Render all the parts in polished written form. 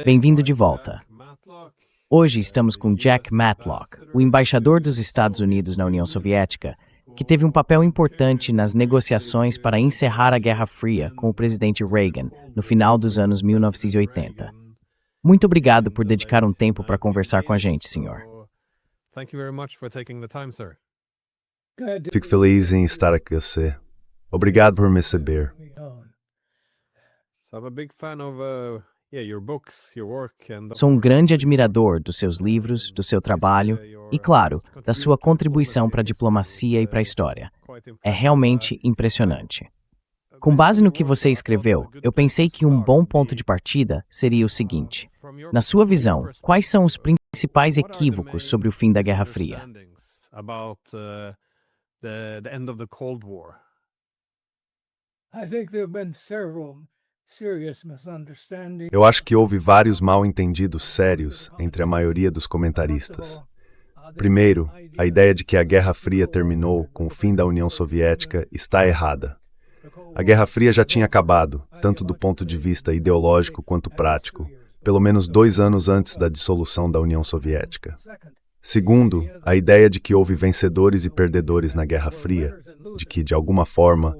Bem-vindo de volta. Hoje estamos com Jack Matlock, o embaixador dos Estados Unidos na União Soviética, que teve um papel importante nas negociações para encerrar a Guerra Fria com o presidente Reagan no final dos anos 1980. Muito obrigado por dedicar um tempo para conversar com a gente, senhor. Fico feliz em estar aqui com você. Obrigado por me receber. Sou um grande admirador dos seus livros, do seu trabalho e, claro, da sua contribuição para a diplomacia e para a história. É realmente impressionante. Com base no que você escreveu, eu pensei que um bom ponto de partida seria o seguinte. Na sua visão, quais são os principais equívocos sobre o fim da Guerra Fria? Eu acho que houve vários mal-entendidos sérios entre a maioria dos comentaristas. Primeiro, a ideia de que a Guerra Fria terminou com o fim da União Soviética está errada. A Guerra Fria já tinha acabado, tanto do ponto de vista ideológico quanto prático, pelo menos 2 anos antes da dissolução da União Soviética. Segundo, a ideia de que houve vencedores e perdedores na Guerra Fria, de que, de alguma forma,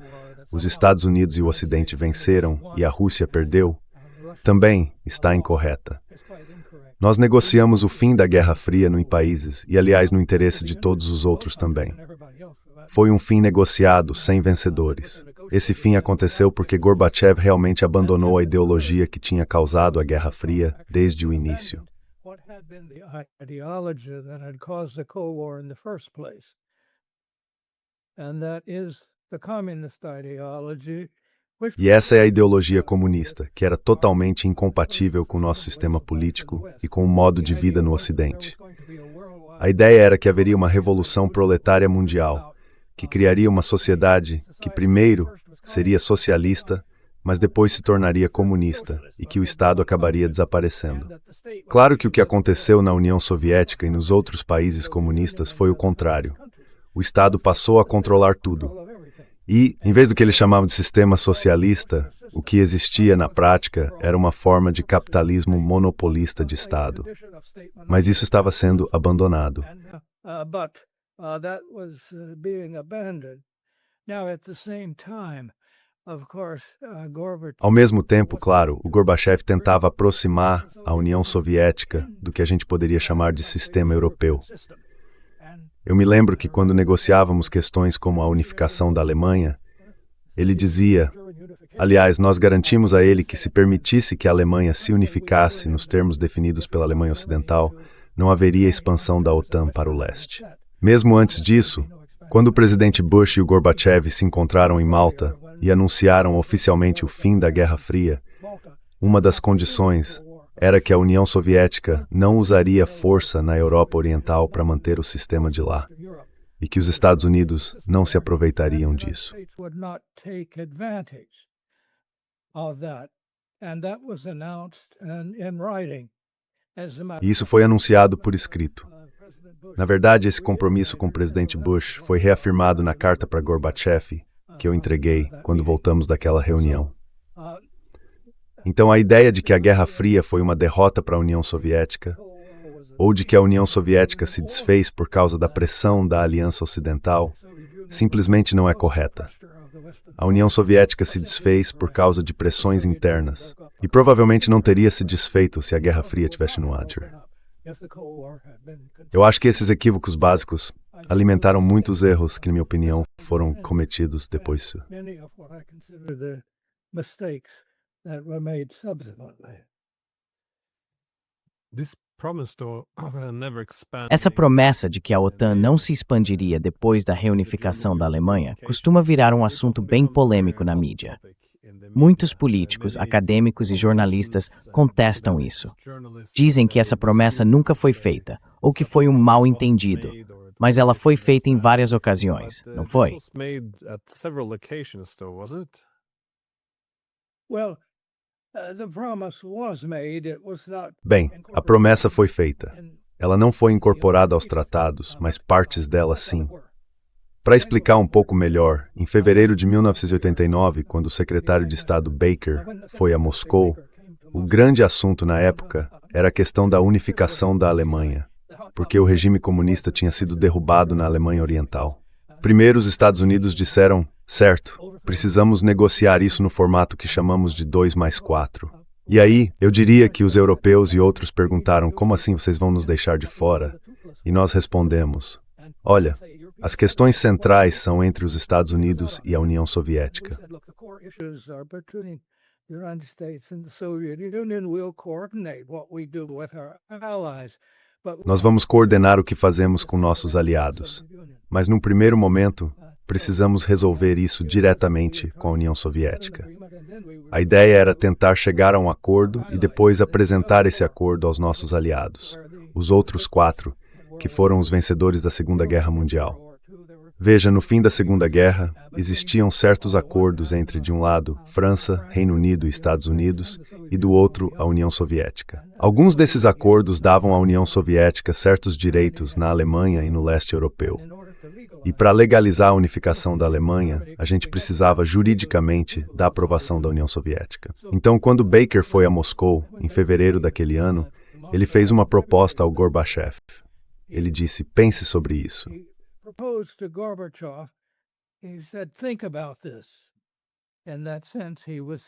os Estados Unidos e o Ocidente venceram e a Rússia perdeu, também está incorreta. Nós negociamos o fim da Guerra Fria em países e, aliás, no interesse de todos os outros também. Foi um fim negociado, sem vencedores. Esse fim aconteceu porque Gorbachev realmente abandonou a ideologia que tinha causado a Guerra Fria desde o início. E essa é a ideologia comunista, que era totalmente incompatível com o nosso sistema político e com o modo de vida no Ocidente. A ideia era que haveria uma revolução proletária mundial, que criaria uma sociedade que primeiro seria socialista, mas depois se tornaria comunista e que o Estado acabaria desaparecendo. Claro que o que aconteceu na União Soviética e nos outros países comunistas foi o contrário. O Estado passou a controlar tudo. E, em vez do que eles chamavam de sistema socialista, o que existia na prática era uma forma de capitalismo monopolista de Estado. Mas isso estava sendo abandonado. Ao mesmo tempo, claro, o Gorbachev tentava aproximar a União Soviética do que a gente poderia chamar de sistema europeu. Eu me lembro que quando negociávamos questões como a unificação da Alemanha, ele dizia, aliás, nós garantimos a ele que se permitisse que a Alemanha se unificasse nos termos definidos pela Alemanha Ocidental, não haveria expansão da OTAN para o leste. Mesmo antes disso, quando o presidente Bush e o Gorbachev se encontraram em Malta e anunciaram oficialmente o fim da Guerra Fria, uma das condições era que a União Soviética não usaria força na Europa Oriental para manter o sistema de lá, e que os Estados Unidos não se aproveitariam disso. E isso foi anunciado por escrito. Na verdade, esse compromisso com o presidente Bush foi reafirmado na carta para Gorbachev, que eu entreguei quando voltamos daquela reunião. Então, a ideia de que a Guerra Fria foi uma derrota para a União Soviética, ou de que a União Soviética se desfez por causa da pressão da Aliança Ocidental, simplesmente não é correta. A União Soviética se desfez por causa de pressões internas, e provavelmente não teria se desfeito se a Guerra Fria tivesse no ar. Eu acho que esses equívocos básicos alimentaram muitos erros que, na minha opinião, foram cometidos depois. Essa promessa de que a OTAN não se expandiria depois da reunificação da Alemanha costuma virar um assunto bem polêmico na mídia. Muitos políticos, acadêmicos e jornalistas contestam isso. Dizem que essa promessa nunca foi feita, ou que foi um mal-entendido, mas ela foi feita em várias ocasiões, não foi? Bem, a promessa foi feita. Ela não foi incorporada aos tratados, mas partes dela sim. Para explicar um pouco melhor, em fevereiro de 1989, quando o secretário de Estado Baker foi a Moscou, O grande assunto na época era a questão da unificação da Alemanha, porque o regime comunista tinha sido derrubado na Alemanha Oriental. Primeiro, os Estados Unidos disseram, certo, precisamos negociar isso no formato que chamamos de 2+4. E aí, eu diria que os europeus e outros perguntaram, como assim vocês vão nos deixar de fora? E nós respondemos, olha, as questões centrais são entre os Estados Unidos e a União Soviética. Nós vamos coordenar o que fazemos com nossos aliados. Mas num primeiro momento, precisamos resolver isso diretamente com a União Soviética. A ideia era tentar chegar a um acordo e depois apresentar esse acordo aos nossos aliados, os outros 4, que foram os vencedores da Segunda Guerra Mundial. Veja, no fim da Segunda Guerra, existiam certos acordos entre, de um lado, França, Reino Unido e Estados Unidos, e do outro, a União Soviética. Alguns desses acordos davam à União Soviética certos direitos na Alemanha e no leste europeu. E para legalizar a unificação da Alemanha, a gente precisava juridicamente da aprovação da União Soviética. Então, quando Baker foi a Moscou, em fevereiro daquele ano, ele fez uma proposta ao Gorbachev. Ele disse, pense sobre isso. Proposed to Gorbachev, he said, think about this. In that sense, he was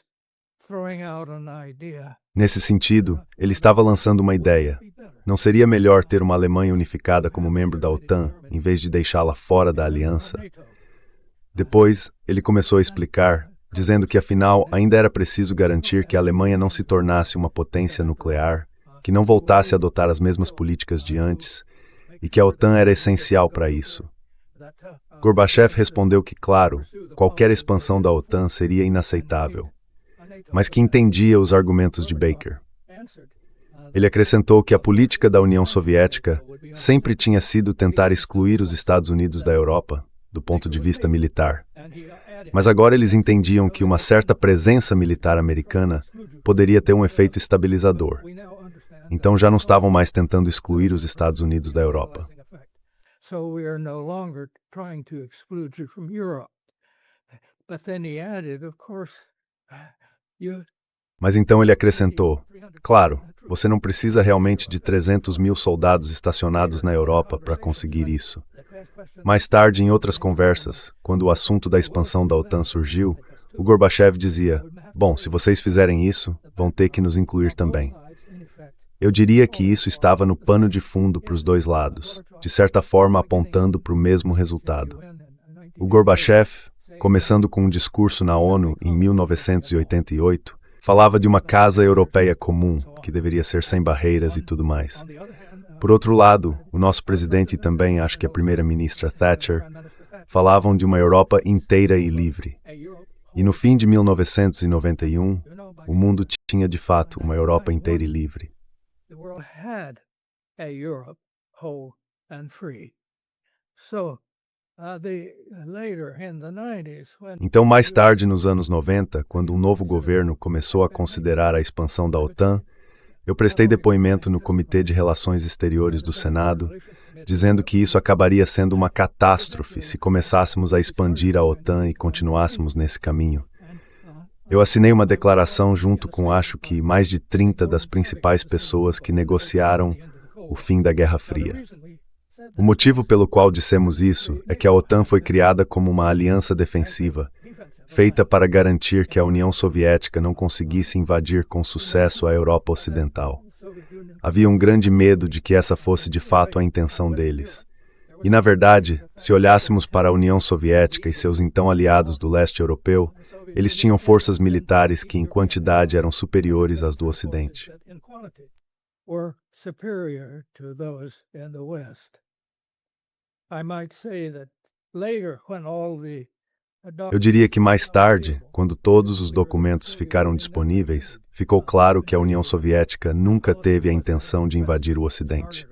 throwing out an idea. Nesse sentido, ele estava lançando uma ideia. Não seria melhor ter uma Alemanha unificada como membro da OTAN, em vez de deixá-la fora da aliança? Depois, ele começou a explicar, dizendo que afinal ainda era preciso garantir que a Alemanha não se tornasse uma potência nuclear, que não voltasse a adotar as mesmas políticas de antes, e que a OTAN era essencial para isso. Gorbachev respondeu que, claro, qualquer expansão da OTAN seria inaceitável, mas que entendia os argumentos de Baker. Ele acrescentou que a política da União Soviética sempre tinha sido tentar excluir os Estados Unidos da Europa, do ponto de vista militar. Mas agora eles entendiam que uma certa presença militar americana poderia ter um efeito estabilizador. Então já não estavam mais tentando excluir os Estados Unidos da Europa. Mas então ele acrescentou, claro, você não precisa realmente de 300 mil soldados estacionados na Europa para conseguir isso. Mais tarde, em outras conversas, quando o assunto da expansão da OTAN surgiu, o Gorbachev dizia, bom, se vocês fizerem isso, vão ter que nos incluir também. Eu diria que isso estava no pano de fundo para os dois lados, de certa forma apontando para o mesmo resultado. O Gorbachev, começando com um discurso na ONU em 1988, falava de uma casa europeia comum, que deveria ser sem barreiras e tudo mais. Por outro lado, o nosso presidente e também, acho que a primeira-ministra Thatcher, falavam de uma Europa inteira e livre. E no fim de 1991, o mundo tinha de fato uma Europa inteira e livre. The world had a Europe whole and free. Então, mais tarde, nos anos 90, quando um novo governo começou a considerar a expansão da OTAN, eu prestei depoimento no Comitê de Relações Exteriores do Senado, dizendo que isso acabaria sendo uma catástrofe se começássemos a expandir a OTAN e continuássemos nesse caminho. Eu assinei uma declaração junto com, acho que, mais de 30 das principais pessoas que negociaram o fim da Guerra Fria. O motivo pelo qual dissemos isso é que a OTAN foi criada como uma aliança defensiva, feita para garantir que a União Soviética não conseguisse invadir com sucesso a Europa Ocidental. Havia um grande medo de que essa fosse de fato a intenção deles. E, na verdade, se olhássemos para a União Soviética e seus então aliados do leste europeu, eles tinham forças militares que, em quantidade, eram superiores às do Ocidente. Eu diria que mais tarde, quando todos os documentos ficaram disponíveis, ficou claro que a União Soviética nunca teve a intenção de invadir o Ocidente.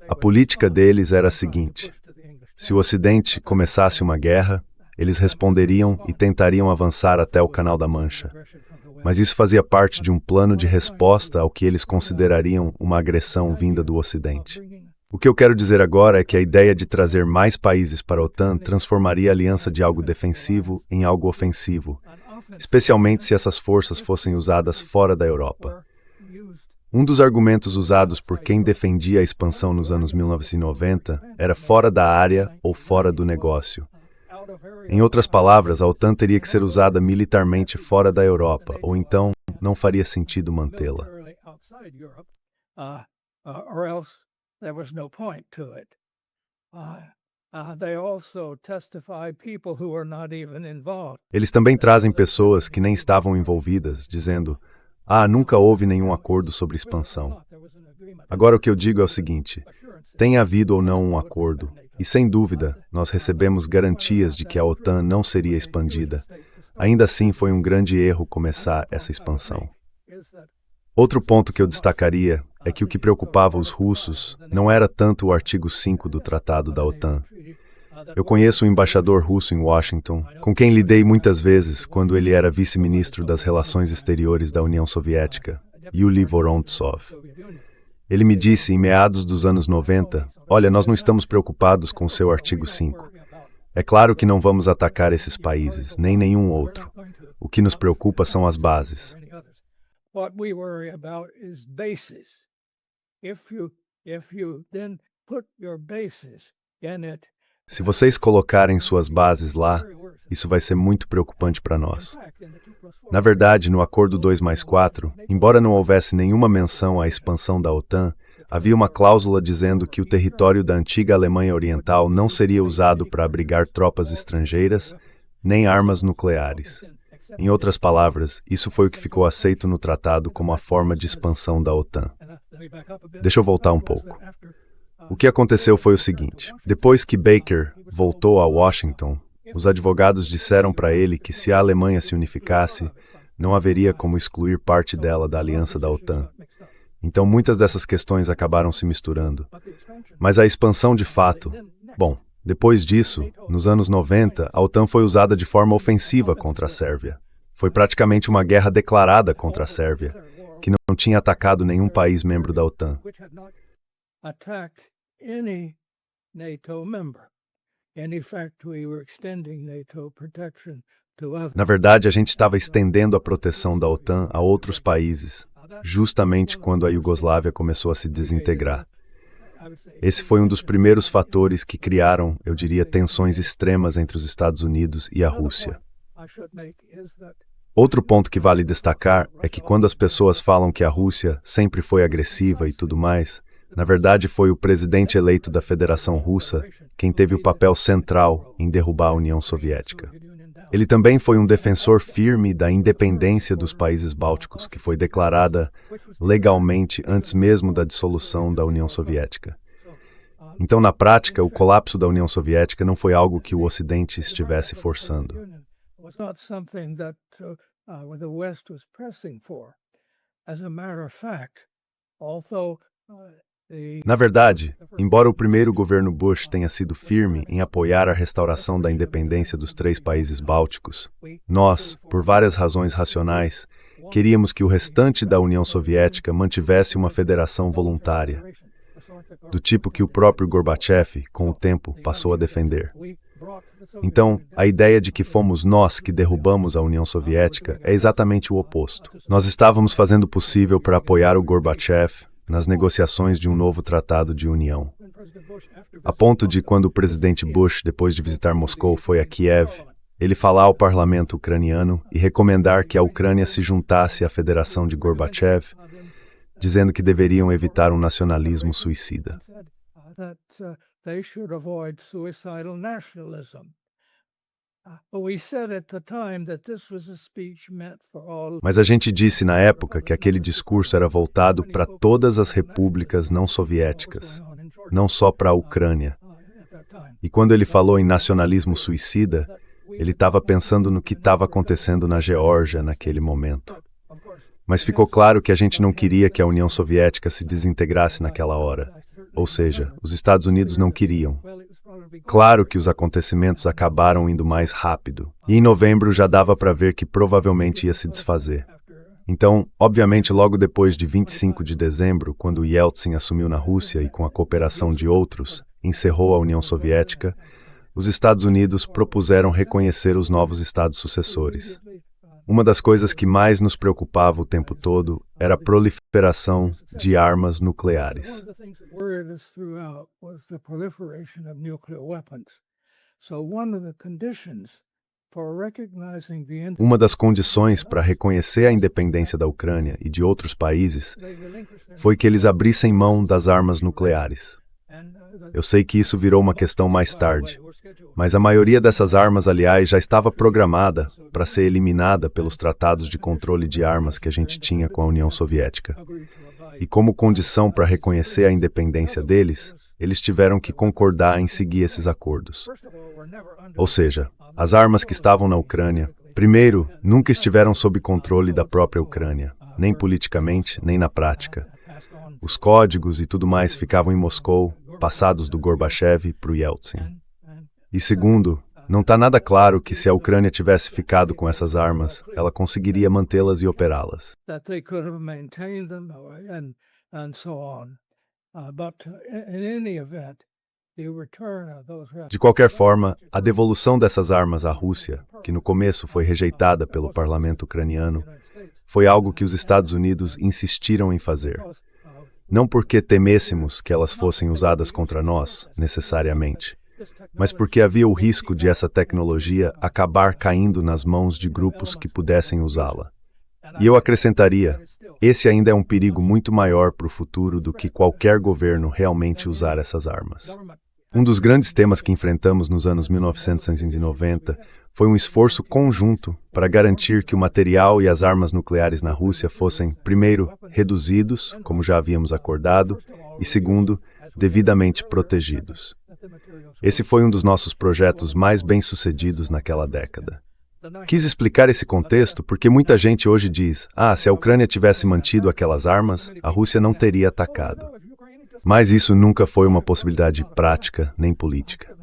A política deles era a seguinte: se o Ocidente começasse uma guerra, eles responderiam e tentariam avançar até o Canal da Mancha. Mas isso fazia parte de um plano de resposta ao que eles considerariam uma agressão vinda do Ocidente. O que eu quero dizer agora é que a ideia de trazer mais países para a OTAN transformaria a aliança de algo defensivo em algo ofensivo, especialmente se essas forças fossem usadas fora da Europa. Um dos argumentos usados por quem defendia a expansão nos anos 1990 era fora da área ou fora do negócio. Em outras palavras, a OTAN teria que ser usada militarmente fora da Europa, ou então não faria sentido mantê-la. Eles também trazem pessoas que nem estavam envolvidas, dizendo: nunca houve nenhum acordo sobre expansão. Agora o que eu digo é o seguinte: tenha havido ou não um acordo, e sem dúvida, nós recebemos garantias de que a OTAN não seria expandida. Ainda assim, foi um grande erro começar essa expansão. Outro ponto que eu destacaria é que o que preocupava os russos não era tanto o artigo 5 do Tratado da OTAN. Eu conheço um embaixador russo em Washington, com quem lidei muitas vezes quando ele era vice-ministro das Relações Exteriores da União Soviética, Yuli Vorontsov. Ele me disse, em meados dos anos 90, olha, nós não estamos preocupados com o seu artigo 5. É claro que não vamos atacar esses países, nem nenhum outro. O que nos preocupa são as bases. Se vocês colocarem suas bases lá, isso vai ser muito preocupante para nós. Na verdade, no Acordo 2+4, embora não houvesse nenhuma menção à expansão da OTAN, havia uma cláusula dizendo que o território da antiga Alemanha Oriental não seria usado para abrigar tropas estrangeiras, nem armas nucleares. Em outras palavras, isso foi o que ficou aceito no tratado como a forma de expansão da OTAN. Deixa eu voltar um pouco. O que aconteceu foi o seguinte: depois que Baker voltou a Washington, os advogados disseram para ele que se a Alemanha se unificasse, não haveria como excluir parte dela da aliança da OTAN. Então muitas dessas questões acabaram se misturando. Mas a expansão de fato... Bom, depois disso, nos anos 90, a OTAN foi usada de forma ofensiva contra a Sérvia. Foi praticamente uma guerra declarada contra a Sérvia, que não tinha atacado nenhum país membro da OTAN. Na verdade, a gente estava estendendo a proteção da OTAN a outros países, justamente quando a Iugoslávia começou a se desintegrar. Esse foi um dos primeiros fatores que criaram, eu diria, tensões extremas entre os Estados Unidos e a Rússia. Outro ponto que vale destacar é que quando as pessoas falam que a Rússia sempre foi agressiva e tudo mais, na verdade foi o presidente eleito da Federação Russa quem teve o papel central em derrubar a União Soviética. Ele também foi um defensor firme da independência dos países bálticos, que foi declarada legalmente antes mesmo da dissolução da União Soviética. Então, na prática, o colapso da União Soviética não foi algo que o Ocidente estivesse forçando. Na verdade, embora o primeiro governo Bush tenha sido firme em apoiar a restauração da independência dos 3 países bálticos, nós, por várias razões racionais, queríamos que o restante da União Soviética mantivesse uma federação voluntária, do tipo que o próprio Gorbachev, com o tempo, passou a defender. Então, a ideia de que fomos nós que derrubamos a União Soviética é exatamente o oposto. Nós estávamos fazendo o possível para apoiar o Gorbachev nas negociações de um novo tratado de união. A ponto de, quando o presidente Bush, depois de visitar Moscou, foi a Kiev, ele falar ao parlamento ucraniano e recomendar que a Ucrânia se juntasse à federação de Gorbachev, dizendo que deveriam evitar um nacionalismo suicida. Mas a gente disse na época que aquele discurso era voltado para todas as repúblicas não soviéticas, não só para a Ucrânia. E quando ele falou em nacionalismo suicida, ele estava pensando no que estava acontecendo na Geórgia naquele momento. Mas ficou claro que a gente não queria que a União Soviética se desintegrasse naquela hora. Ou seja, os Estados Unidos não queriam. Claro que os acontecimentos acabaram indo mais rápido, e em novembro já dava para ver que provavelmente ia se desfazer. Então, obviamente, logo depois de 25 de dezembro, quando Yeltsin assumiu na Rússia e com a cooperação de outros, encerrou a União Soviética, os Estados Unidos propuseram reconhecer os novos estados sucessores. Uma das coisas que mais nos preocupava o tempo todo era a proliferação de armas nucleares. Uma das condições para reconhecer a independência da Ucrânia e de outros países foi que eles abrissem mão das armas nucleares. Eu sei que isso virou uma questão mais tarde, mas a maioria dessas armas, aliás, já estava programada para ser eliminada pelos tratados de controle de armas que a gente tinha com a União Soviética. E como condição para reconhecer a independência deles, eles tiveram que concordar em seguir esses acordos. Ou seja, as armas que estavam na Ucrânia, primeiro, nunca estiveram sob controle da própria Ucrânia, nem politicamente, nem na prática. Os códigos e tudo mais ficavam em Moscou, passados do Gorbachev para o Yeltsin. E segundo, não está nada claro que se a Ucrânia tivesse ficado com essas armas, ela conseguiria mantê-las e operá-las. De qualquer forma, a devolução dessas armas à Rússia, que no começo foi rejeitada pelo parlamento ucraniano, foi algo que os Estados Unidos insistiram em fazer. Não porque temêssemos que elas fossem usadas contra nós, necessariamente, mas porque havia o risco de essa tecnologia acabar caindo nas mãos de grupos que pudessem usá-la. E eu acrescentaria, esse ainda é um perigo muito maior para o futuro do que qualquer governo realmente usar essas armas. Um dos grandes temas que enfrentamos nos anos 1990 foi um esforço conjunto para garantir que o material e as armas nucleares na Rússia fossem, primeiro, reduzidos, como já havíamos acordado, e segundo, devidamente protegidos. Esse foi um dos nossos projetos mais bem-sucedidos naquela década. Quis explicar esse contexto porque muita gente hoje diz, se a Ucrânia tivesse mantido aquelas armas, a Rússia não teria atacado. Mas isso nunca foi uma possibilidade prática nem política.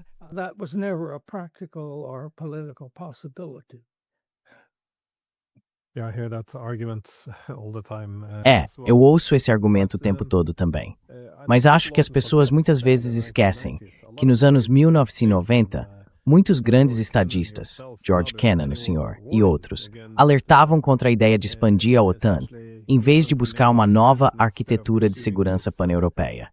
Eu ouço esse argumento o tempo todo também. Mas acho que as pessoas muitas vezes esquecem que nos anos 1990, muitos grandes estadistas, George Kennan, o senhor, e outros, alertavam contra a ideia de expandir a OTAN, em vez de buscar uma nova arquitetura de segurança pan-europeia.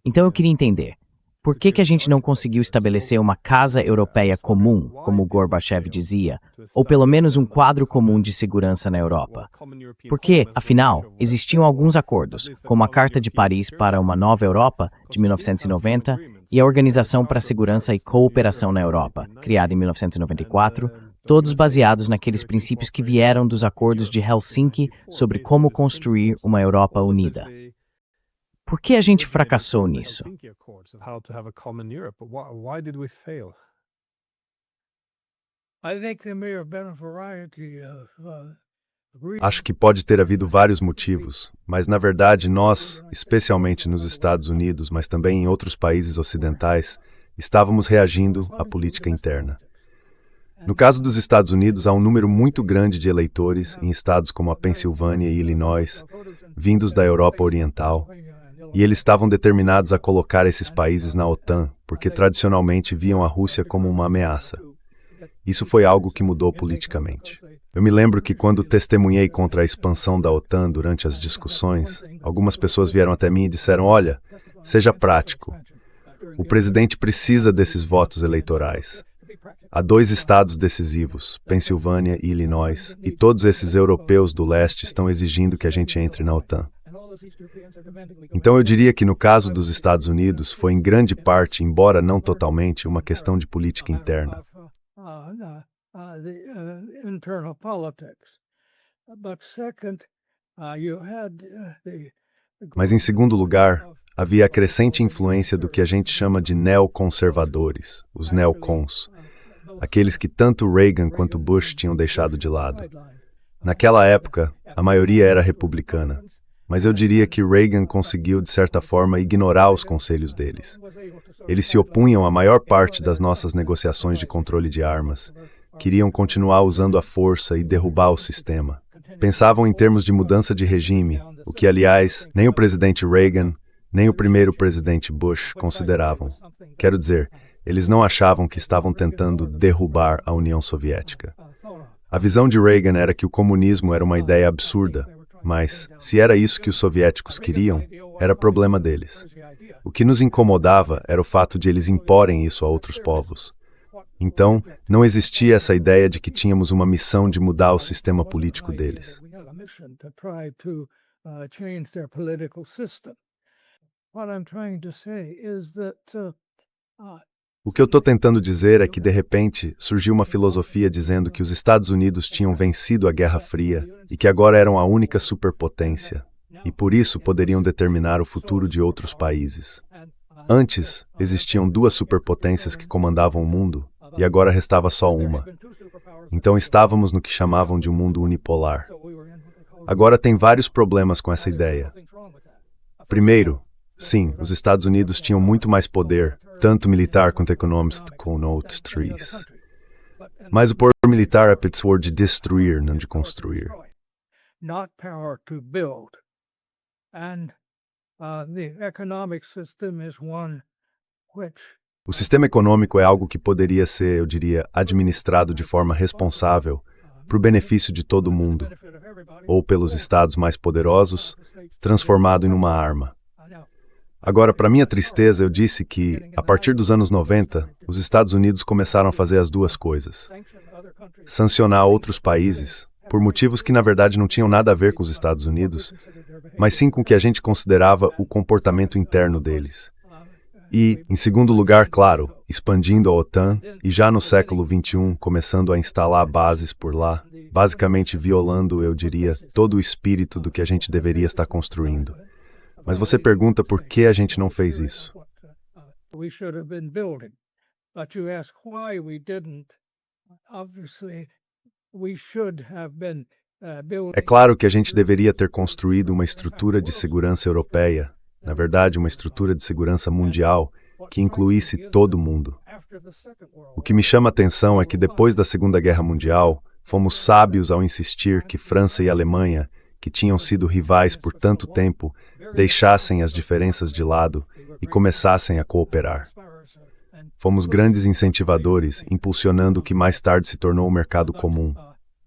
Então eu queria entender, por que a gente não conseguiu estabelecer uma casa europeia comum, como Gorbachev dizia, ou pelo menos um quadro comum de segurança na Europa? Porque, afinal, existiam alguns acordos, como a Carta de Paris para uma Nova Europa, de 1990, e a Organização para a Segurança e Cooperação na Europa, criada em 1994, todos baseados naqueles princípios que vieram dos acordos de Helsinki sobre como construir uma Europa unida. Por que a gente fracassou nisso? Acho que pode ter havido vários motivos, mas na verdade nós, especialmente nos Estados Unidos, mas também em outros países ocidentais, estávamos reagindo à política interna. No caso dos Estados Unidos, há um número muito grande de eleitores em estados como a Pensilvânia e Illinois, vindos da Europa Oriental, e eles estavam determinados a colocar esses países na OTAN, porque tradicionalmente viam a Rússia como uma ameaça. Isso foi algo que mudou politicamente. Eu me lembro que quando testemunhei contra a expansão da OTAN durante as discussões, algumas pessoas vieram até mim e disseram, olha, seja prático. O presidente precisa desses votos eleitorais. Há 2 estados decisivos, Pensilvânia e Illinois, e todos esses europeus do leste estão exigindo que a gente entre na OTAN. Então eu diria que no caso dos Estados Unidos foi em grande parte, embora não totalmente, uma questão de política interna. Mas em segundo lugar, havia a crescente influência do que a gente chama de neoconservadores, os neocons, aqueles que tanto Reagan quanto Bush tinham deixado de lado. Naquela época, a maioria era republicana, mas eu diria que Reagan conseguiu, de certa forma, ignorar os conselhos deles. Eles se opunham à maior parte das nossas negociações de controle de armas, queriam continuar usando a força e derrubar o sistema. Pensavam em termos de mudança de regime, o que, aliás, nem o presidente Reagan, nem o primeiro presidente Bush consideravam. Quero dizer, eles não achavam que estavam tentando derrubar a União Soviética. A visão de Reagan era que o comunismo era uma ideia absurda, mas, se era isso que os soviéticos queriam, era problema deles. O que nos incomodava era o fato de eles imporem isso a outros povos. Então, não existia essa ideia de que tínhamos uma missão de mudar o sistema político deles. O que eu estou tentando dizer é que, de repente, surgiu uma filosofia dizendo que os Estados Unidos tinham vencido a Guerra Fria e que agora eram a única superpotência, e por isso poderiam determinar o futuro de outros países. Antes, existiam duas superpotências que comandavam o mundo, e agora restava só uma. Então estávamos no que chamavam de um mundo unipolar. Agora tem vários problemas com essa ideia. Primeiro, sim, os Estados Unidos tinham muito mais poder, tanto militar quanto econômico, com Note 3. Mas o poder militar é pessoa de destruir, não de construir. Not power to build. And the economic system is one which O sistema econômico é algo que poderia ser, eu diria, administrado de forma responsável para o benefício de todo mundo, ou pelos estados mais poderosos, transformado em uma arma. Agora, para minha tristeza, eu disse que, a partir dos anos 90, os Estados Unidos começaram a fazer as duas coisas. Sancionar outros países, por motivos que na verdade não tinham nada a ver com os Estados Unidos, mas sim com o que a gente considerava o comportamento interno deles. E, em segundo lugar, claro, expandindo a OTAN e já no século XXI começando a instalar bases por lá, basicamente violando, eu diria, todo o espírito do que a gente deveria estar construindo. Mas você pergunta por que a gente não fez isso. É claro que a gente deveria ter construído uma estrutura de segurança europeia, na verdade, uma estrutura de segurança mundial que incluísse todo mundo. O que me chama a atenção é que depois da Segunda Guerra Mundial, fomos sábios ao insistir que França e Alemanha, que tinham sido rivais por tanto tempo, deixassem as diferenças de lado e começassem a cooperar. Fomos grandes incentivadores, impulsionando o que mais tarde se tornou o mercado comum.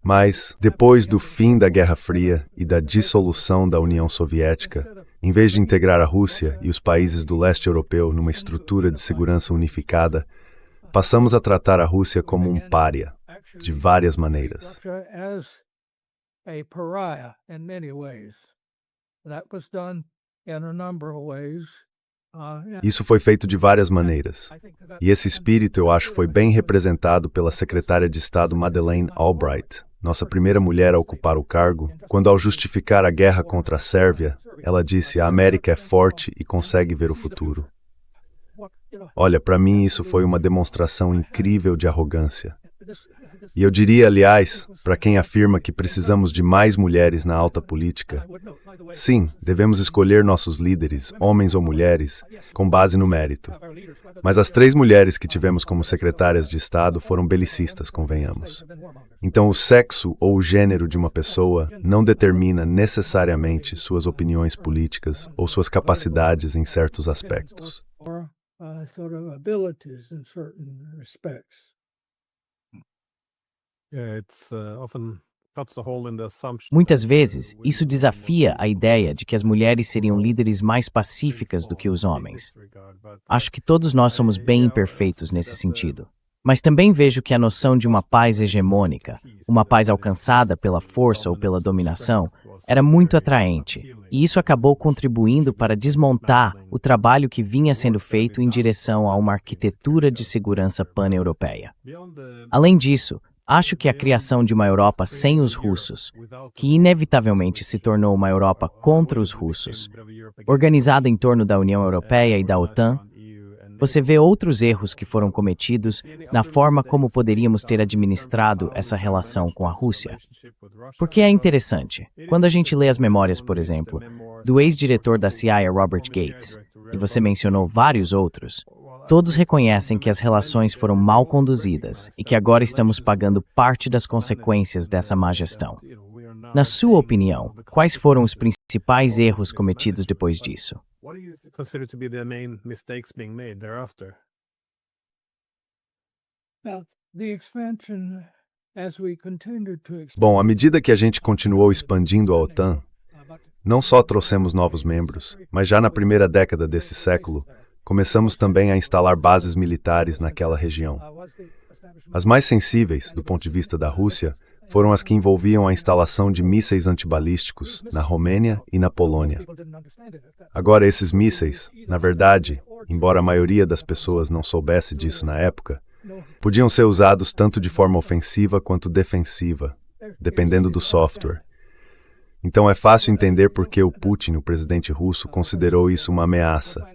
Mas, depois do fim da Guerra Fria e da dissolução da União Soviética, em vez de integrar a Rússia e os países do leste europeu numa estrutura de segurança unificada, passamos a tratar a Rússia como um pária, de várias maneiras. Isso foi feito de várias maneiras. E esse espírito, eu acho, foi bem representado pela secretária de Estado Madeleine Albright, nossa primeira mulher a ocupar o cargo, quando, ao justificar a guerra contra a Sérvia, ela disse: "A América é forte e consegue ver o futuro." Olha, para mim isso foi uma demonstração incrível de arrogância. E eu diria, aliás, para quem afirma que precisamos de mais mulheres na alta política, sim, devemos escolher nossos líderes, homens ou mulheres, com base no mérito. Mas as 3 mulheres que tivemos como secretárias de Estado foram belicistas, convenhamos. Então, o sexo ou o gênero de uma pessoa não determina necessariamente suas opiniões políticas ou suas capacidades em certos aspectos. Muitas vezes, isso desafia a ideia de que as mulheres seriam líderes mais pacíficas do que os homens. Acho que todos nós somos bem imperfeitos nesse sentido. Mas também vejo que a noção de uma paz hegemônica, uma paz alcançada pela força ou pela dominação, era muito atraente, e isso acabou contribuindo para desmontar o trabalho que vinha sendo feito em direção a uma arquitetura de segurança pan-europeia. Além disso, acho que a criação de uma Europa sem os russos, que inevitavelmente se tornou uma Europa contra os russos, organizada em torno da União Europeia e da OTAN, você vê outros erros que foram cometidos na forma como poderíamos ter administrado essa relação com a Rússia. Porque é interessante, quando a gente lê as memórias, por exemplo, do ex-diretor da CIA Robert Gates, e você mencionou vários outros, todos reconhecem que as relações foram mal conduzidas e que agora estamos pagando parte das consequências dessa má gestão. Na sua opinião, quais foram os principais erros cometidos depois disso? What do you consider to be the main mistakes being made thereafter? Well, the expansion Bom, à medida que a gente continuou expandindo a OTAN, não só trouxemos novos membros, mas já na primeira década desse século, começamos também a instalar bases militares naquela região. As mais sensíveis, do ponto de vista da Rússia, foram as que envolviam a instalação de mísseis antibalísticos na Romênia e na Polônia. Agora, esses mísseis, na verdade, embora a maioria das pessoas não soubesse disso na época, podiam ser usados tanto de forma ofensiva quanto defensiva, dependendo do software. Então é fácil entender por que o Putin, o presidente russo, considerou isso uma ameaça.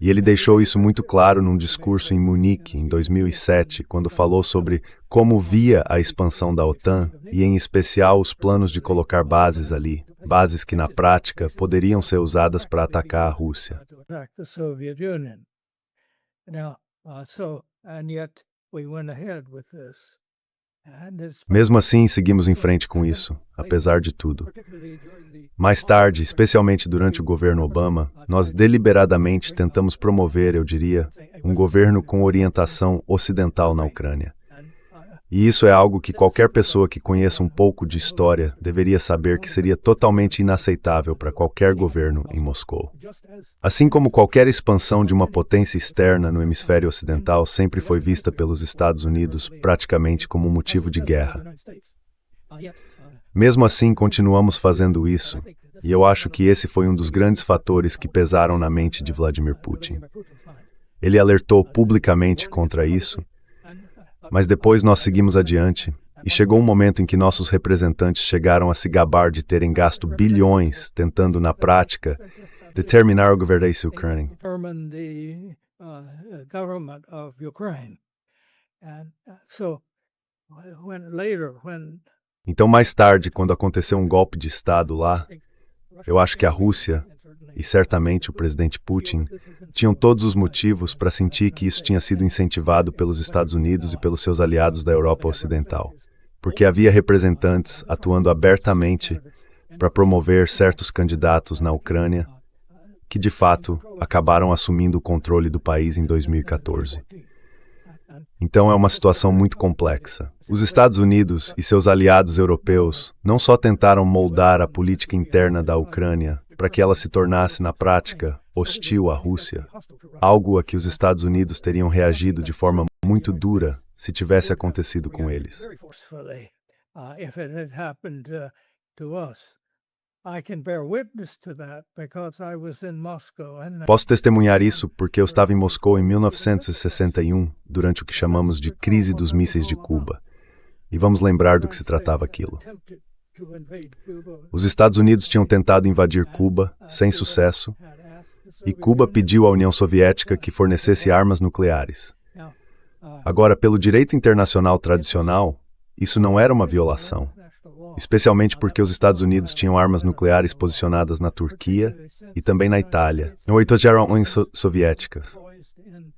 E ele deixou isso muito claro num discurso em Munique, em 2007, quando falou sobre como via a expansão da OTAN e, em especial, os planos de colocar bases ali, bases que, na prática, poderiam ser usadas para atacar a Rússia. Mesmo assim, seguimos em frente com isso, apesar de tudo. Mais tarde, especialmente durante o governo Obama, nós deliberadamente tentamos promover, eu diria, um governo com orientação ocidental na Ucrânia. E isso é algo que qualquer pessoa que conheça um pouco de história deveria saber que seria totalmente inaceitável para qualquer governo em Moscou. Assim como qualquer expansão de uma potência externa no hemisfério ocidental sempre foi vista pelos Estados Unidos praticamente como um motivo de guerra. Mesmo assim, continuamos fazendo isso, e eu acho que esse foi um dos grandes fatores que pesaram na mente de Vladimir Putin. Ele alertou publicamente contra isso, mas depois nós seguimos adiante, e chegou um momento em que nossos representantes chegaram a se gabar de terem gasto bilhões tentando, na prática, determinar o governo ucraniano. Então, mais tarde, quando aconteceu um golpe de Estado lá, eu acho que a Rússia, e certamente o presidente Putin, tinham todos os motivos para sentir que isso tinha sido incentivado pelos Estados Unidos e pelos seus aliados da Europa Ocidental, porque havia representantes atuando abertamente para promover certos candidatos na Ucrânia que, de fato, acabaram assumindo o controle do país em 2014. Então é uma situação muito complexa. Os Estados Unidos e seus aliados europeus não só tentaram moldar a política interna da Ucrânia para que ela se tornasse, na prática, hostil à Rússia, algo a que os Estados Unidos teriam reagido de forma muito dura se tivesse acontecido com eles. Posso testemunhar isso porque eu estava em Moscou em 1961, durante o que chamamos de crise dos mísseis de Cuba. E vamos lembrar do que se tratava aquilo. Os Estados Unidos tinham tentado invadir Cuba, sem sucesso, e Cuba pediu à União Soviética que fornecesse armas nucleares. Agora, pelo direito internacional tradicional, isso não era uma violação, especialmente porque os Estados Unidos tinham armas nucleares posicionadas na Turquia e também na Itália, no oitogeral União Soviética.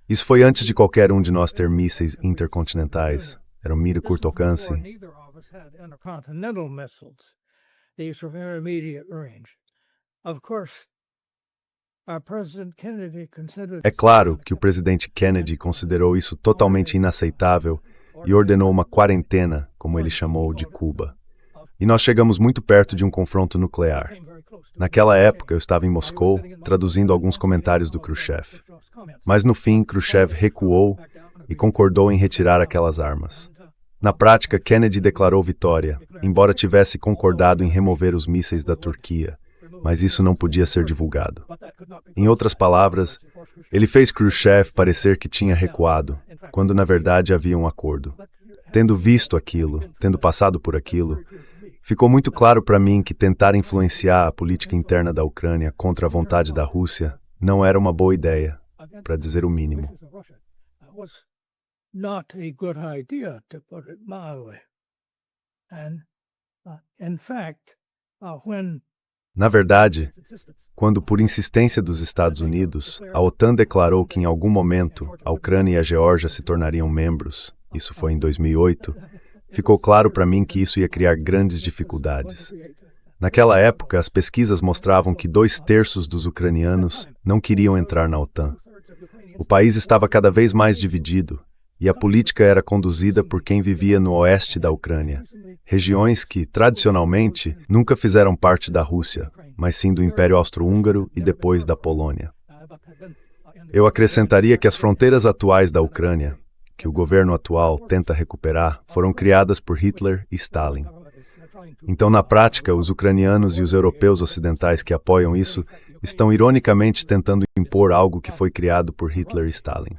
Isso foi antes de qualquer um de nós ter mísseis intercontinentais. Era um mira curto alcance. É claro que o presidente Kennedy considerou isso totalmente inaceitável e ordenou uma quarentena, como ele chamou, de Cuba. E nós chegamos muito perto de um confronto nuclear. Naquela época, eu estava em Moscou, traduzindo alguns comentários do Khrushchev. Mas no fim, Khrushchev recuou e concordou em retirar aquelas armas. Na prática, Kennedy declarou vitória, embora tivesse concordado em remover os mísseis da Turquia, mas isso não podia ser divulgado. Em outras palavras, ele fez Khrushchev parecer que tinha recuado, quando na verdade havia um acordo. Tendo visto aquilo, tendo passado por aquilo, ficou muito claro para mim que tentar influenciar a política interna da Ucrânia contra a vontade da Rússia não era uma boa ideia, para dizer o mínimo. Not a good idea, to put it mildly. And, in fact, when Na verdade, quando, por insistência dos Estados Unidos, a OTAN declarou que em algum momento a Ucrânia e a Geórgia se tornariam membros, isso foi em 2008, ficou claro para mim que isso ia criar grandes dificuldades. Naquela época, as pesquisas mostravam que 2/3 dos ucranianos não queriam entrar na OTAN. O país estava cada vez mais dividido, e a política era conduzida por quem vivia no oeste da Ucrânia, regiões que, tradicionalmente, nunca fizeram parte da Rússia, mas sim do Império Austro-Húngaro e depois da Polônia. Eu acrescentaria que as fronteiras atuais da Ucrânia, que o governo atual tenta recuperar, foram criadas por Hitler e Stalin. Então, na prática, os ucranianos e os europeus ocidentais que apoiam isso estão ironicamente tentando impor algo que foi criado por Hitler e Stalin.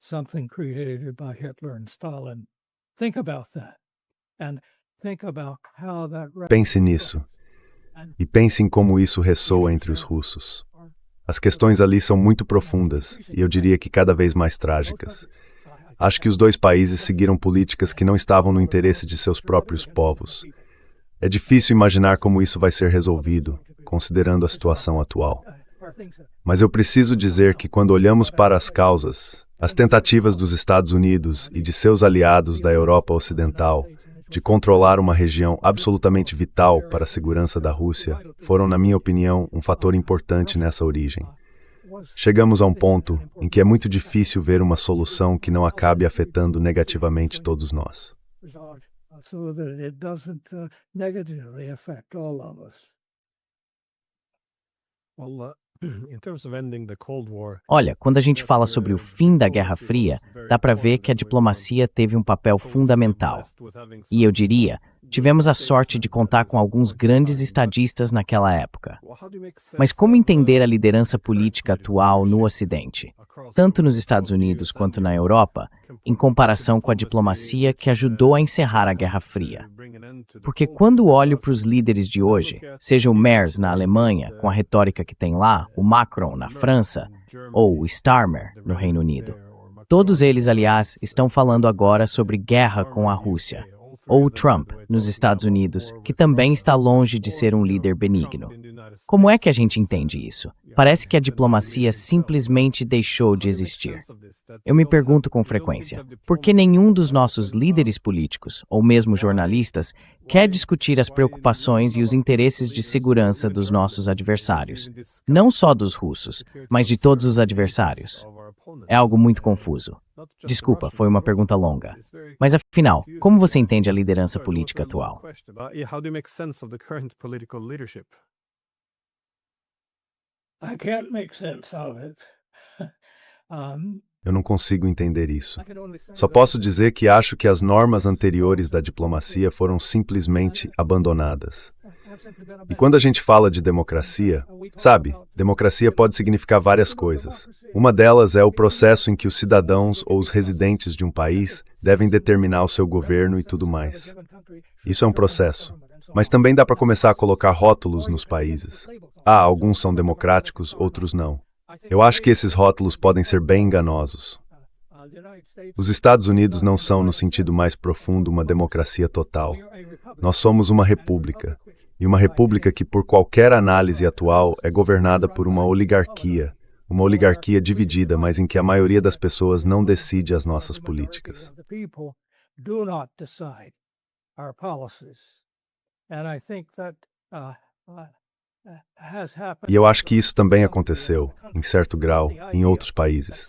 Something created by Hitler and Stalin. Think about that. And think about how that. Pense nisso. E pense em como isso ressoa entre os russos. As questões ali são muito profundas, e eu diria que cada vez mais trágicas. Acho que os dois países seguiram políticas que não estavam no interesse de seus próprios povos. É difícil imaginar como isso vai ser resolvido, considerando a situação atual. Mas eu preciso dizer que quando olhamos para as causas, as tentativas dos Estados Unidos e de seus aliados da Europa Ocidental de controlar uma região absolutamente vital para a segurança da Rússia foram, na minha opinião, um fator importante nessa origem. Chegamos a um ponto em que é muito difícil ver uma solução que não acabe afetando negativamente todos nós. Olha, quando a gente fala sobre o fim da Guerra Fria, dá para ver que a diplomacia teve um papel fundamental. E eu diria, tivemos a sorte de contar com alguns grandes estadistas naquela época. Mas como entender a liderança política atual no Ocidente, tanto nos Estados Unidos quanto na Europa, em comparação com a diplomacia que ajudou a encerrar a Guerra Fria? Porque quando olho para os líderes de hoje, seja o Merz na Alemanha, com a retórica que tem lá, o Macron na França, ou o Starmer no Reino Unido, todos eles, aliás, estão falando agora sobre guerra com a Rússia. Ou o Trump, nos Estados Unidos, que também está longe de ser um líder benigno. Como é que a gente entende isso? Parece que a diplomacia simplesmente deixou de existir. Eu me pergunto com frequência, por que nenhum dos nossos líderes políticos, ou mesmo jornalistas, quer discutir as preocupações e os interesses de segurança dos nossos adversários? Não só dos russos, mas de todos os adversários. É algo muito confuso. Desculpa, foi uma pergunta longa. Mas afinal, como você entende a liderança política atual? I can't make sense of it. Eu não consigo entender isso. Só posso dizer que acho que as normas anteriores da diplomacia foram simplesmente abandonadas. E quando a gente fala de democracia, sabe, democracia pode significar várias coisas. Uma delas é o processo em que os cidadãos ou os residentes de um país devem determinar o seu governo e tudo mais. Isso é um processo. Mas também dá para começar a colocar rótulos nos países. Alguns são democráticos, outros não. Eu acho que esses rótulos podem ser bem enganosos. Os Estados Unidos não são, no sentido mais profundo, uma democracia total. Nós somos uma república. E uma república que, por qualquer análise atual, é governada por uma oligarquia. Uma oligarquia dividida, mas em que a maioria das pessoas não decide as nossas políticas. E eu acho que isso também aconteceu, em certo grau, em outros países.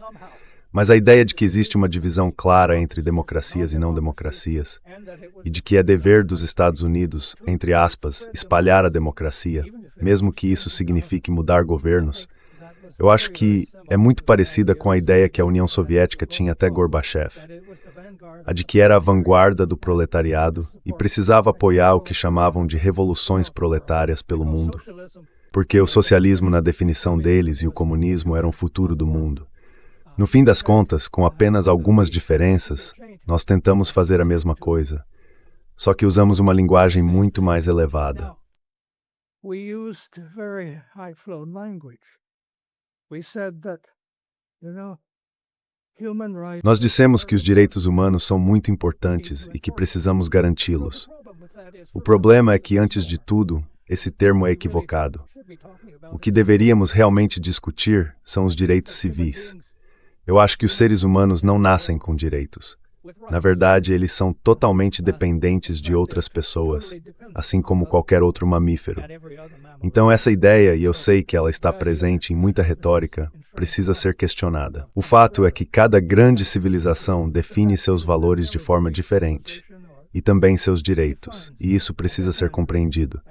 Mas a ideia de que existe uma divisão clara entre democracias e não democracias, e de que é dever dos Estados Unidos, entre aspas, espalhar a democracia, mesmo que isso signifique mudar governos, eu acho que é muito parecida com a ideia que a União Soviética tinha até Gorbachev. A de que era a vanguarda do proletariado e precisava apoiar o que chamavam de revoluções proletárias pelo mundo, porque o socialismo, na definição deles, e o comunismo eram o futuro do mundo. No fim das contas, com apenas algumas diferenças, nós tentamos fazer a mesma coisa, só que usamos uma linguagem muito mais elevada. Nós dissemos que os direitos humanos são muito importantes e que precisamos garanti-los. O problema é que, antes de tudo, esse termo é equivocado. O que deveríamos realmente discutir são os direitos civis. Eu acho que os seres humanos não nascem com direitos. Na verdade, eles são totalmente dependentes de outras pessoas, assim como qualquer outro mamífero. Então, essa ideia, e eu sei que ela está presente em muita retórica, precisa ser questionada. O fato é que cada grande civilização define seus valores de forma diferente, e também seus direitos, e isso precisa ser compreendido.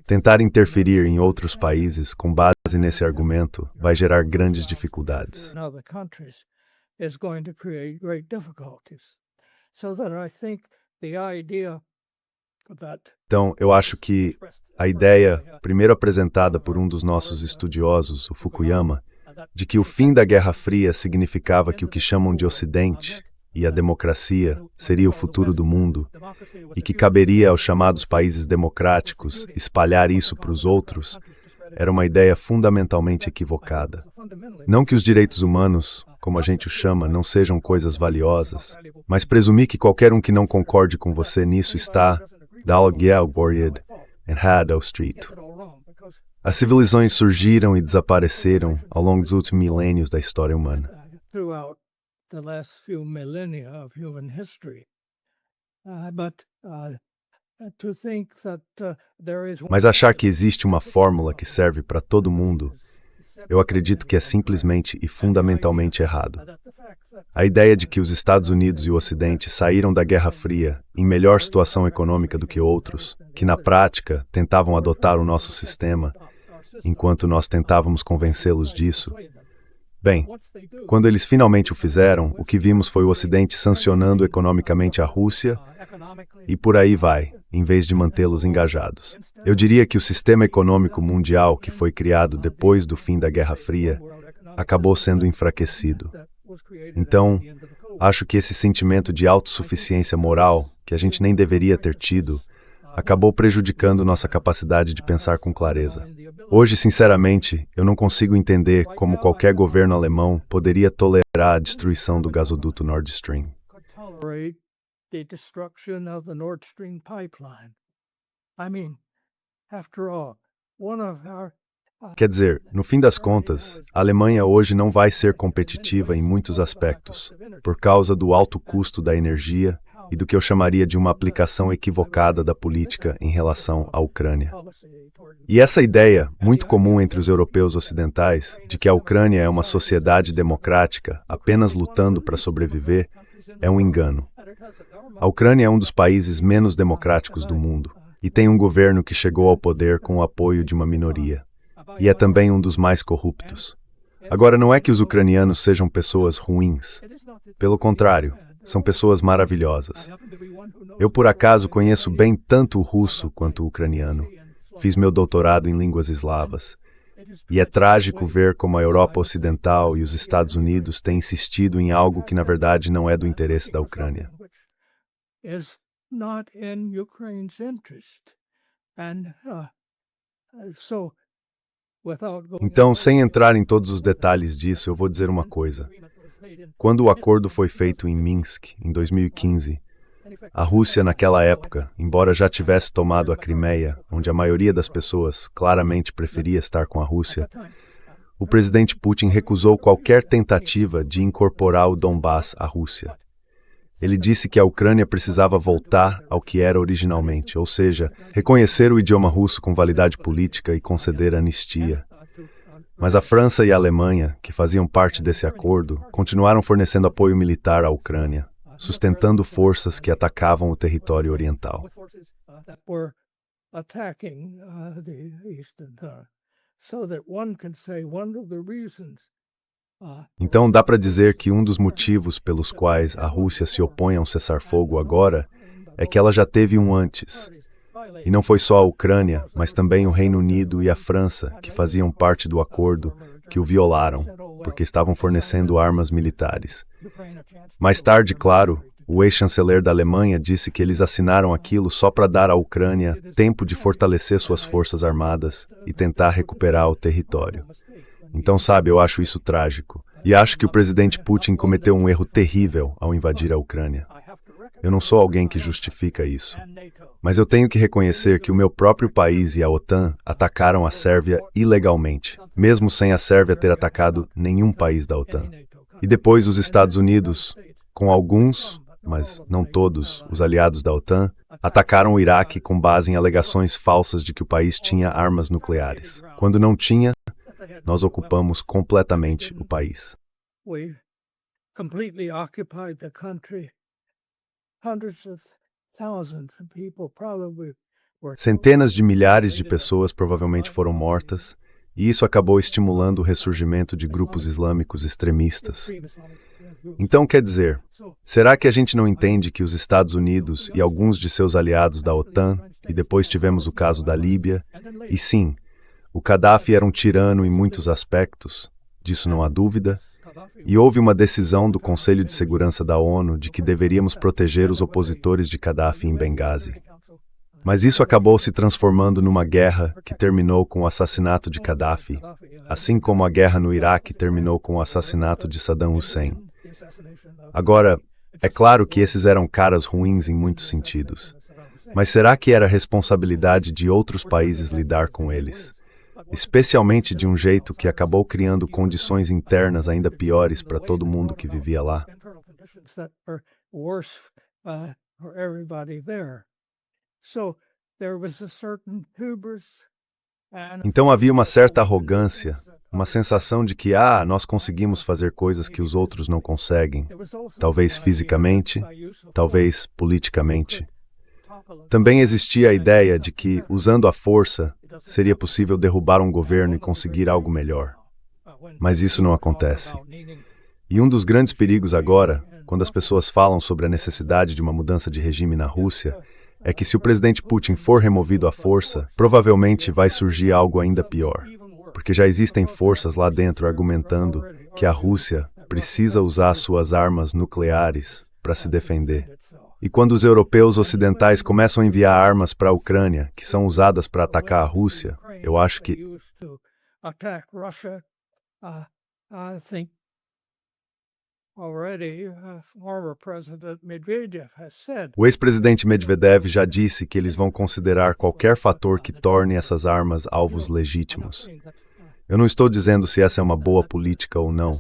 Tentar interferir em outros países com base nesse argumento vai gerar grandes dificuldades. Is going to create great difficulties. So that I think the idea that Então, eu acho que a ideia, primeiro apresentada por um dos nossos estudiosos, o Fukuyama, de que o fim da Guerra Fria significava que o que chamam de Ocidente e a democracia seria o futuro do mundo, e que caberia aos chamados países democráticos espalhar isso para os outros, era uma ideia fundamentalmente equivocada. Não que os direitos humanos, como a gente o chama, não sejam coisas valiosas, mas presumir que qualquer um que não concorde com você nisso está dalgyalborjed and had ao street. As civilizações surgiram e desapareceram ao longo dos últimos milênios da história humana. throughout the last few millennia of human history. To think that there is Mas achar que existe uma fórmula que serve para todo mundo, eu acredito que é simplesmente e fundamentalmente errado. A ideia de que os Estados Unidos e o Ocidente saíram da Guerra Fria em melhor situação econômica do que outros, que na prática tentavam adotar o nosso sistema, enquanto nós tentávamos convencê-los disso. Bem, quando eles finalmente o fizeram, o que vimos foi o Ocidente sancionando economicamente a Rússia e por aí vai, em vez de mantê-los engajados. Eu diria que o sistema econômico mundial que foi criado depois do fim da Guerra Fria acabou sendo enfraquecido. Então, acho que esse sentimento de autossuficiência moral, que a gente nem deveria ter tido, acabou prejudicando nossa capacidade de pensar com clareza. Hoje, sinceramente, eu não consigo entender como qualquer governo alemão poderia tolerar a destruição do gasoduto Nord Stream. the destruction of the Nord Stream pipeline. I mean, after all, one of our Quer dizer, no fim das contas, a Alemanha hoje não vai ser competitiva em muitos aspectos, por causa do alto custo da energia e do que eu chamaria de uma aplicação equivocada da política em relação à Ucrânia. E essa ideia, muito comum entre os europeus ocidentais, de que a Ucrânia é uma sociedade democrática apenas lutando para sobreviver, é um engano. A Ucrânia é um dos países menos democráticos do mundo e tem um governo que chegou ao poder com o apoio de uma minoria. E é também um dos mais corruptos. Agora, não é que os ucranianos sejam pessoas ruins. Pelo contrário, são pessoas maravilhosas. Eu, por acaso, conheço bem tanto o russo quanto o ucraniano. Fiz meu doutorado em línguas eslavas. E é trágico ver como a Europa Ocidental e os Estados Unidos têm insistido em algo que, na verdade, não é do interesse da Ucrânia. Então, sem entrar em todos os detalhes disso, eu vou dizer uma coisa. Quando o acordo foi feito em Minsk, em 2015, a Rússia, naquela época, embora já tivesse tomado a Crimeia, onde a maioria das pessoas claramente preferia estar com a Rússia, o presidente Putin recusou qualquer tentativa de incorporar o Donbass à Rússia. Ele disse que a Ucrânia precisava voltar ao que era originalmente, ou seja, reconhecer o idioma russo com validade política e conceder anistia. Mas a França e a Alemanha, que faziam parte desse acordo, continuaram fornecendo apoio militar à Ucrânia, sustentando forças que atacavam o território oriental. Então dá para dizer que um dos motivos pelos quais a Rússia se opõe a um cessar-fogo agora é que ela já teve um antes. E não foi só a Ucrânia, mas também o Reino Unido e a França, que faziam parte do acordo, que o violaram, porque estavam fornecendo armas militares. Mais tarde, claro, o ex-chanceler da Alemanha disse que eles assinaram aquilo só para dar à Ucrânia tempo de fortalecer suas forças armadas e tentar recuperar o território. Então, sabe, eu acho isso trágico. E acho que o presidente Putin cometeu um erro terrível ao invadir a Ucrânia. Eu não sou alguém que justifica isso. Mas eu tenho que reconhecer que o meu próprio país e a OTAN atacaram a Sérvia ilegalmente, mesmo sem a Sérvia ter atacado nenhum país da OTAN. E depois os Estados Unidos, com alguns, mas não todos, os aliados da OTAN, atacaram o Iraque com base em alegações falsas de que o país tinha armas nucleares. Quando não tinha, nós ocupamos completamente o país. We completely occupied the country. Hundreds of thousands of people probably were. Centenas de milhares de pessoas provavelmente foram mortas, e isso acabou estimulando o ressurgimento de grupos islâmicos extremistas. Então, quer dizer, será que a gente não entende que os Estados Unidos e alguns de seus aliados da OTAN, e depois tivemos o caso da Líbia, e sim, o Gaddafi era um tirano em muitos aspectos, disso não há dúvida, e houve uma decisão do Conselho de Segurança da ONU de que deveríamos proteger os opositores de Gaddafi em Benghazi. Mas isso acabou se transformando numa guerra que terminou com o assassinato de Gaddafi, assim como a guerra no Iraque terminou com o assassinato de Saddam Hussein. Agora, é claro que esses eram caras ruins em muitos sentidos. Mas será que era responsabilidade de outros países lidar com eles? Especialmente de um jeito que acabou criando condições internas ainda piores para todo mundo que vivia lá. Então havia uma certa arrogância, uma sensação de que, nós conseguimos fazer coisas que os outros não conseguem, talvez fisicamente, talvez politicamente. Também existia a ideia de que, usando a força, seria possível derrubar um governo e conseguir algo melhor. Mas isso não acontece. E um dos grandes perigos agora, quando as pessoas falam sobre a necessidade de uma mudança de regime na Rússia, é que se o presidente Putin for removido à força, provavelmente vai surgir algo ainda pior. Porque já existem forças lá dentro argumentando que a Rússia precisa usar suas armas nucleares para se defender. E quando os europeus ocidentais começam a enviar armas para a Ucrânia, que são usadas para atacar a Rússia, eu acho que o ex-presidente Medvedev já disse que eles vão considerar qualquer fator que torne essas armas alvos legítimos. Eu não estou dizendo se essa é uma boa política ou não.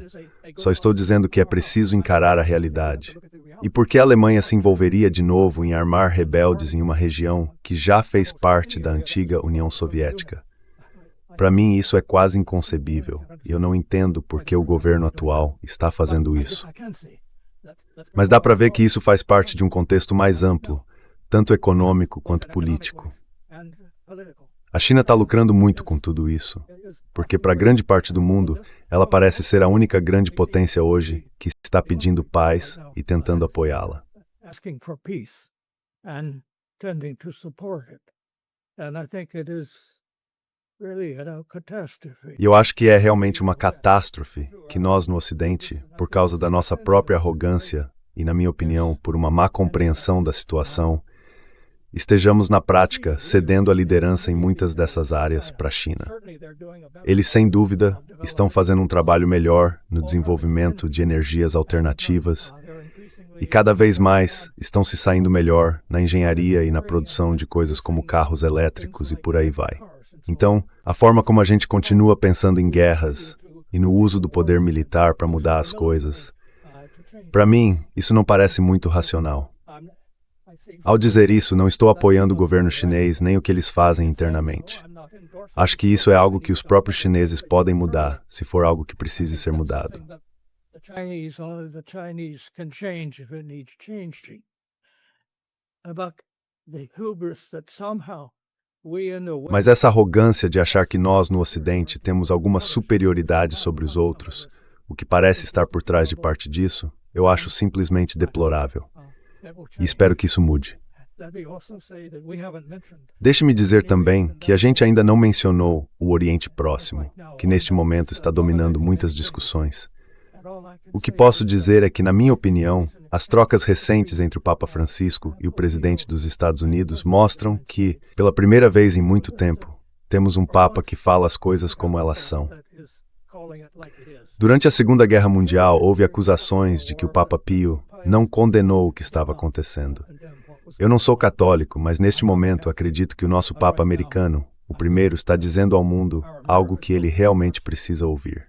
Só estou dizendo que é preciso encarar a realidade. E por que a Alemanha se envolveria de novo em armar rebeldes em uma região que já fez parte da antiga União Soviética? Para mim, isso é quase inconcebível, e eu não entendo por que o governo atual está fazendo isso. Mas dá para ver que isso faz parte de um contexto mais amplo, tanto econômico quanto político. A China está lucrando muito com tudo isso, porque para grande parte do mundo, ela parece ser a única grande potência hoje que está pedindo paz e tentando apoiá-la. E eu acho que é realmente uma catástrofe que nós, no Ocidente, por causa da nossa própria arrogância e, na minha opinião, por uma má compreensão da situação, estejamos, na prática, cedendo a liderança em muitas dessas áreas para a China. Eles, sem dúvida, estão fazendo um trabalho melhor no desenvolvimento de energias alternativas e, cada vez mais, estão se saindo melhor na engenharia e na produção de coisas como carros elétricos e por aí vai. Então, a forma como a gente continua pensando em guerras e no uso do poder militar para mudar as coisas, para mim, isso não parece muito racional. Ao dizer isso, não estou apoiando o governo chinês nem o que eles fazem internamente. Acho que isso é algo que os próprios chineses podem mudar, se for algo que precise ser mudado. Mas essa arrogância de achar que nós, no Ocidente, temos alguma superioridade sobre os outros, o que parece estar por trás de parte disso, eu acho simplesmente deplorável. E espero que isso mude. Deixe-me dizer também que a gente ainda não mencionou o Oriente Próximo, que neste momento está dominando muitas discussões. O que posso dizer é que, na minha opinião, as trocas recentes entre o Papa Francisco e o presidente dos Estados Unidos mostram que, pela primeira vez em muito tempo, temos um Papa que fala as coisas como elas são. Durante a Segunda Guerra Mundial, houve acusações de que o Papa Pio não condenou o que estava acontecendo. Eu não sou católico, mas neste momento acredito que o nosso Papa americano, o primeiro, está dizendo ao mundo algo que ele realmente precisa ouvir.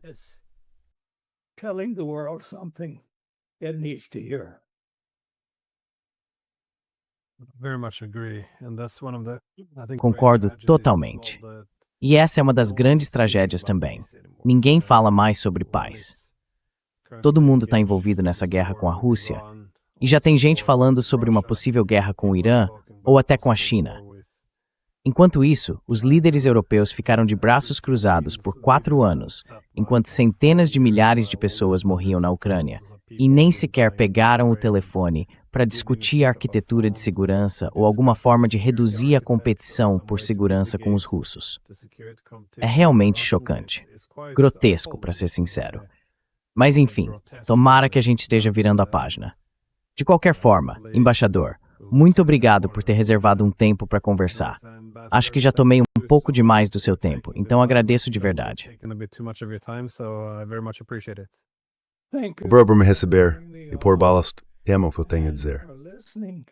Very much agree. And that's one of the, I think, Concordo great tragedies totalmente. of all that E essa é uma das grandes tragédias também. Ninguém fala mais sobre paz. Todo mundo está envolvido nessa guerra com a Rússia, e já tem gente falando sobre uma possível guerra com o Irã ou até com a China. Enquanto isso, os líderes europeus ficaram de braços cruzados por 4 anos, enquanto centenas de milhares de pessoas morriam na Ucrânia, e nem sequer pegaram o telefone para discutir a arquitetura de segurança ou alguma forma de reduzir a competição por segurança com os russos. É realmente chocante. Grotesco, para ser sincero. Mas enfim, tomara que a gente esteja virando a página. De qualquer forma, embaixador, muito obrigado por ter reservado um tempo para conversar. Acho que já tomei um pouco demais do seu tempo, então agradeço de verdade. taken a bit too much of your time, so I very much appreciate it. Thank you Obrigado por me receber e por balas tema o que eu tenho a dizer. for listening.